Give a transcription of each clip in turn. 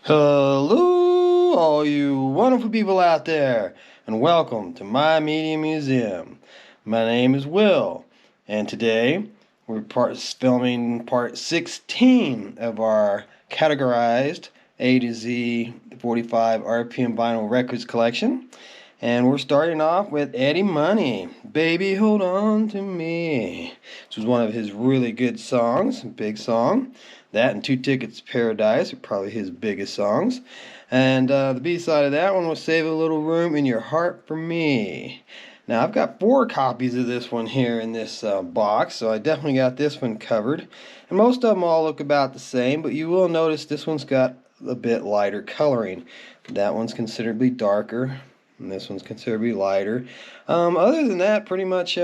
Hello, all you wonderful people out there, and welcome to my media museum. My name is Will, and today we're filming part 16 of our categorized A to Z 45 RPM vinyl records collection. And we're starting off with Eddie Money, Baby Hold On To Me. This was one of his really good songs, big song. That and Two Tickets to Paradise are probably his biggest songs. And the B-side of that one was Save a Little Room in Your Heart for Me. Now, I've got 4 copies of this one here in this box, so I definitely got this one covered. And most of them all look about the same, but you will notice this one's got a bit lighter coloring. That one's considerably darker, and this one's considerably lighter. Other than that, pretty much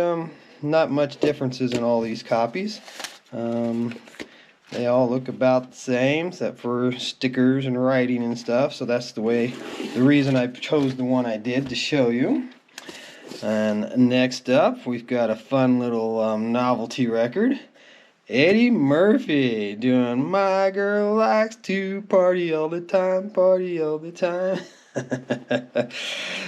not much differences in all these copies. They all look about the same, except for stickers and writing and stuff. So that's the reason I chose the one I did to show you. And next up, we've got a fun little novelty record. Eddie Murphy doing My Girl Likes to Party All the Time, Party All the Time.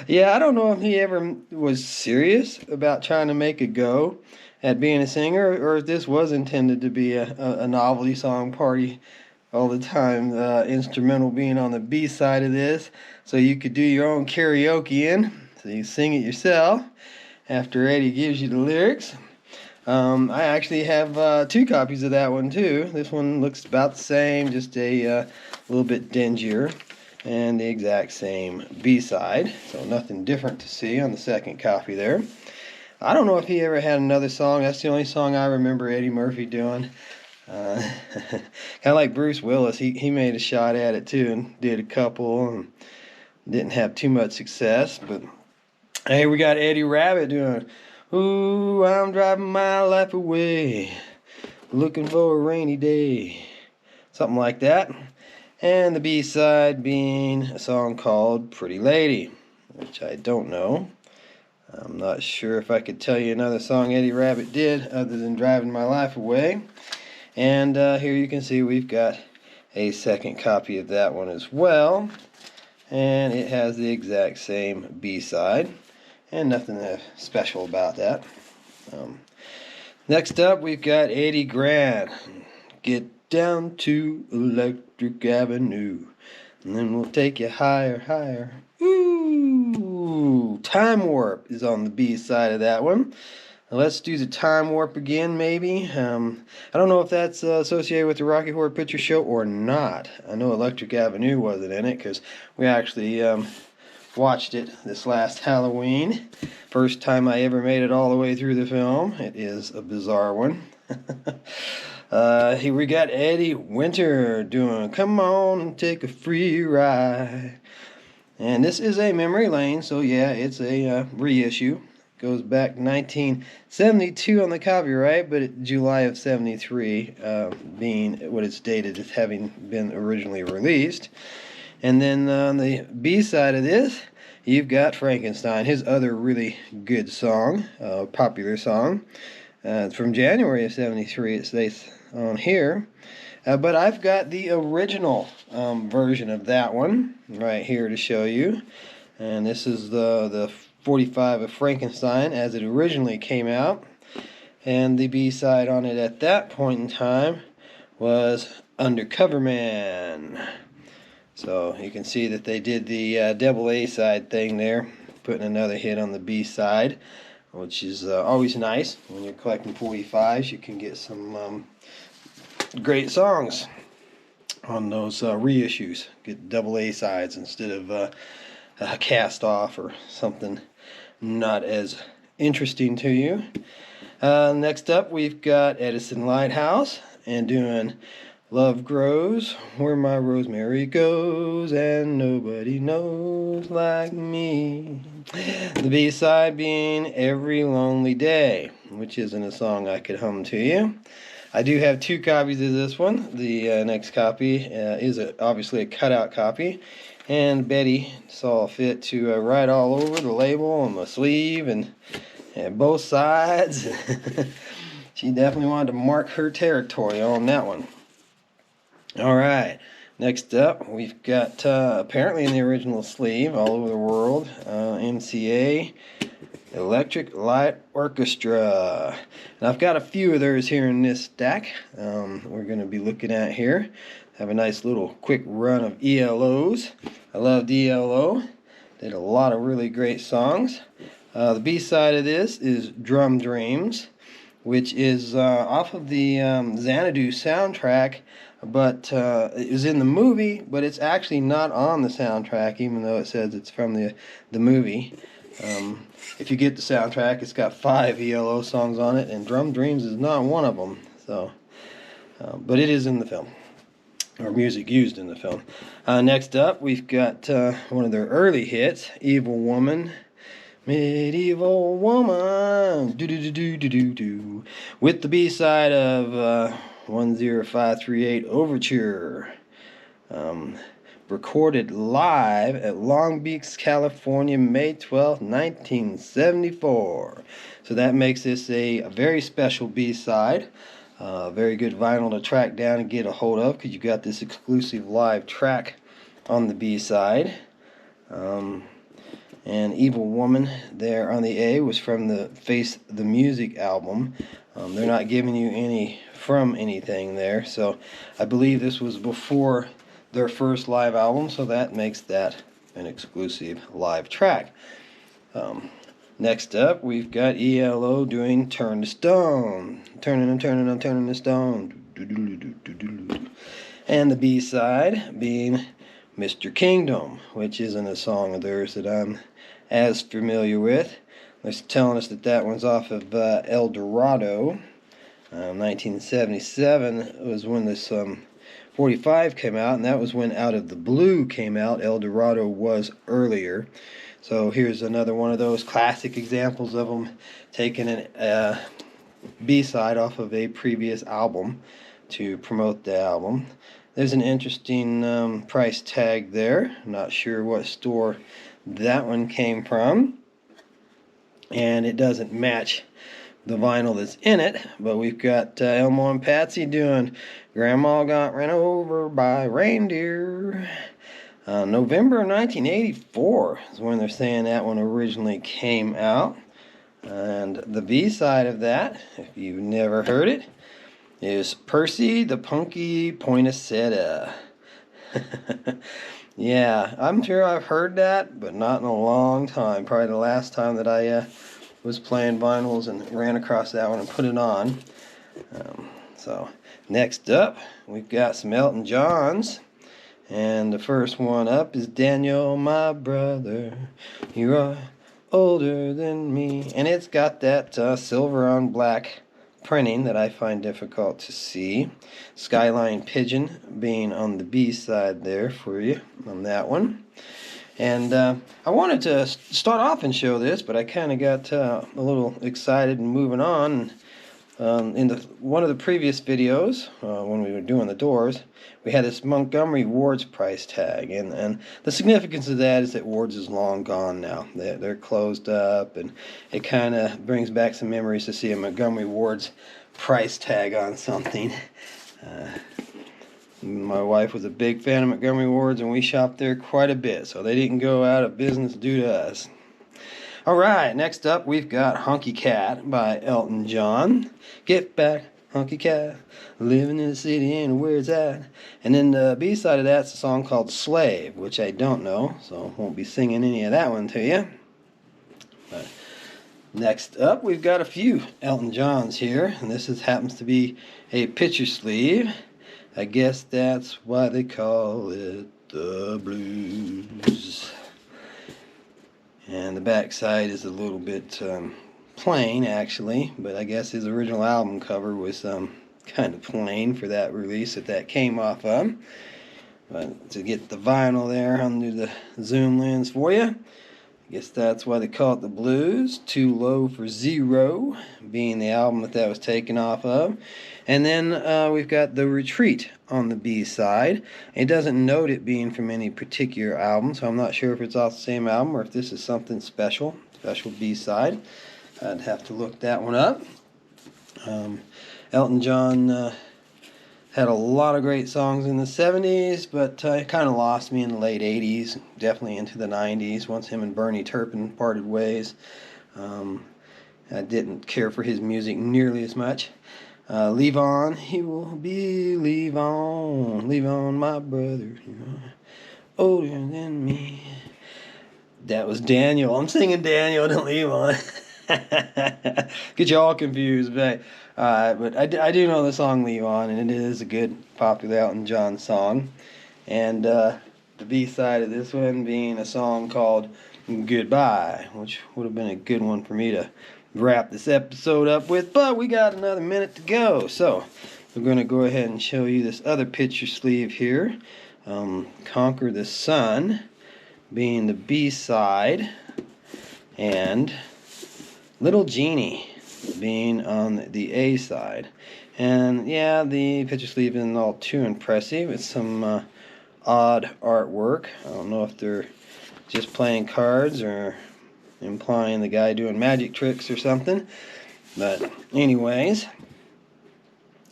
Yeah, I don't know if he ever was serious about trying to make a go at being a singer, or if this was intended to be a novelty song, Party All the Time, instrumental being on the B side of this, so you could do your own karaoke in, so you sing it yourself after Eddie gives you the lyrics. I actually have 2 copies of that one too. This one looks about the same, just a little bit dingier, and the exact same B-side, so nothing different to see on the second copy there. I don't know if he ever had another song. That's the only song I remember Eddie Murphy doing. Kind of like Bruce Willis. He made a shot at it too and did a couple and didn't have too much success. But hey, we got Eddie Rabbit doing Ooh, I'm driving my life away, looking for a rainy day. Something like that. And the B-side being a song called Pretty Lady, which I don't know. I'm not sure if I could tell you another song Eddie Rabbit did other than Driving My Life Away. And here you can see we've got a second copy of that one as well. And it has the exact same B-side. And nothing special about that. Next up, we've got Eddie Grant. Get down to Electric Avenue, and then we'll take you higher, higher. Ooh, Time Warp is on the B side of that one. Now let's do the Time Warp again, maybe. I don't know if that's associated with the Rocky Horror Picture Show or not. I know Electric Avenue wasn't in it because we actually watched it this last Halloween. First time I ever made it all the way through the film. It is a bizarre one. Here we got Eddie Winter doing Come On and Take a Free Ride. And this is a memory lane, so yeah, it's a reissue. Goes back 1972 on the copyright, but July of 73 being what it's dated as having been originally released. And then on the B side of this, you've got Frankenstein, his other really good song, popular song. It's from January of 73, it states on here. But I've got the original version of that one right here to show you. And this is the 45 of Frankenstein as it originally came out. And the B-side on it at that point in time was Undercover Man. So you can see that they did the double A-side thing there, putting another hit on the B-side, which is always nice. When you're collecting 45s, you can get some great songs on those reissues. Get double A-sides instead of a cast off or something not as interesting to you. Next up, we've got Edison Lighthouse and doing Love Grows Where My Rosemary Goes, and Nobody Knows Like Me. The B-side being Every Lonely Day, which isn't a song I could hum to you. I do have 2 copies of this one. The next copy is obviously a cutout copy, and Betty saw fit to write all over the label and the sleeve and both sides. She definitely wanted to mark her territory on that one. Alright, Next up, we've got, apparently in the original sleeve, all over the world, MCA, Electric Light Orchestra. And I've got a few of those here in this stack we're going to be looking at here. Have a nice little quick run of ELOs. I loved ELO. Did a lot of really great songs. The B-side of this is Drum Dreams, which is off of the Xanadu soundtrack, but it was in the movie, but it's actually not on the soundtrack, even though it says it's from the movie. If you get the soundtrack, it's got 5 ELO songs on it, and Drum Dreams is not one of them. So, but it is in the film, or music used in the film. Next up, we've got one of their early hits, Evil Woman. Medieval Woman, do, with the B-side of 10538 Overture, recorded live at Long Beach, California, May 12, 1974. So that makes this a very special B-side. Very good vinyl to track down and get a hold of, because you got this exclusive live track on the B-side. And Evil Woman there on the A was from the Face the Music album. They're not giving you any from anything there, so I believe this was before their first live album, so that makes that an exclusive live track. Next up, we've got ELO doing Turn to Stone. I'm turning to stone. And the B-side being Mr. Kingdom, which isn't a song of theirs that I'm as familiar with. They're telling us that that one's off of El Dorado. 1977 was when this 45 came out, and that was when Out of the Blue came out. El Dorado was earlier. So here's another one of those classic examples of them taking a B-side off of a previous album to promote the album. There's an interesting price tag there. I'm not sure what store that one came from, and it doesn't match the vinyl that's in it, but we've got Elmo and Patsy doing Grandma Got Ran Over by Reindeer. November 1984 is when they're saying that one originally came out. And the B-side of that, if you've never heard it, is Percy the Punky Poinsettia. Yeah, I'm sure I've heard that, but not in a long time. Probably the last time that I was playing vinyls and ran across that one and put it on. So next up, we've got some Elton Johns. And the first one up is Daniel, my brother, you are older than me. And it's got that silver on black printing that I find difficult to see. Skyline Pigeon being on the B side there for you on that one. And I wanted to start off and show this, but I kind of got a little excited and moving on. In one of the previous videos, when we were doing the Doors, we had this Montgomery Ward's price tag, and the significance of that is that Ward's is long gone now. They're closed up, and it kind of brings back some memories to see a Montgomery Ward's price tag on something. My wife was a big fan of Montgomery Ward's, and we shopped there quite a bit, so they didn't go out of business due to us. Alright, next up we've got Hunky Cat by Elton John. Get back, Hunky Cat, living in the city and where it's at. And then the B-side of that's a song called Slave, which I don't know, so won't be singing any of that one to you. But next up we've got a few Elton Johns here, and this happens to be a picture sleeve. I guess that's why they call it the blues. And the back side is a little bit plain, actually, but I guess his original album cover was kind of plain for that release that came off of. But to get the vinyl there under the zoom lens for you, I guess that's why they call it the blues. Too Low for Zero being the album that was taken off of. And then we've got The Retreat on the B side. It doesn't note it being from any particular album, so I'm not sure if it's off the same album or if this is something special B side. I'd have to look that one up. Elton John Had a lot of great songs in the 70s, but it kind of lost me in the late 80s, definitely into the 90s, once him and Bernie Turpin parted ways. I didn't care for his music nearly as much. Leave on, he will be, leave on, my brother, older than me. That was Daniel. I'm singing Daniel, don't leave on. Get you all confused, but I do know the song Leave On, and it is a good, popular Elton John song. And the B-side of this one being a song called Goodbye, which would have been a good one for me to wrap this episode up with, but we got another minute to go. So we're going to go ahead and show you this other picture sleeve here. Conquer the Sun being the B-side, and Little Genie being on the A side. And yeah, the picture sleeve isn't all too impressive. It's some odd artwork. I don't know if they're just playing cards or implying the guy doing magic tricks or something. But anyways,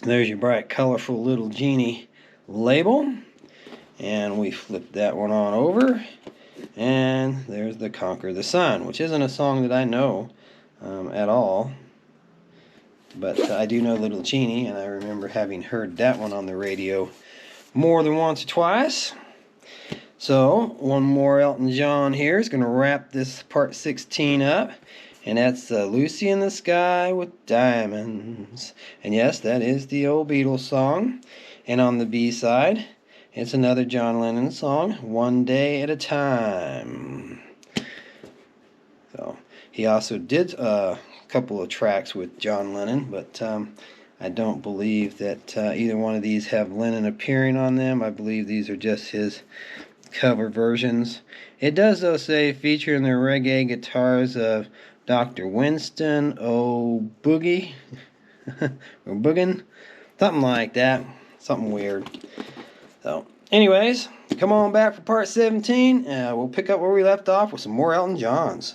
there's your bright, colorful Little Genie label. And we flip that one on over. And there's the Conquer the Sun, which isn't a song that I know at all. But I do know Little Genie, and I remember having heard that one on the radio more than once or twice. So, one more Elton John here is going to wrap this part 16 up. And that's Lucy in the Sky with Diamonds. And yes, that is the old Beatles song. And on the B side, it's another John Lennon song, One Day at a Time. So, he also did a couple of tracks with John Lennon, but I don't believe that either one of these have Lennon appearing on them. I believe these are just his cover versions. It does, though, say featuring the reggae guitars of Dr. Winston O'Boogie, or Boogin, something like that, something weird. So, anyways, come on back for part 17. We'll pick up where we left off with some more Elton Johns.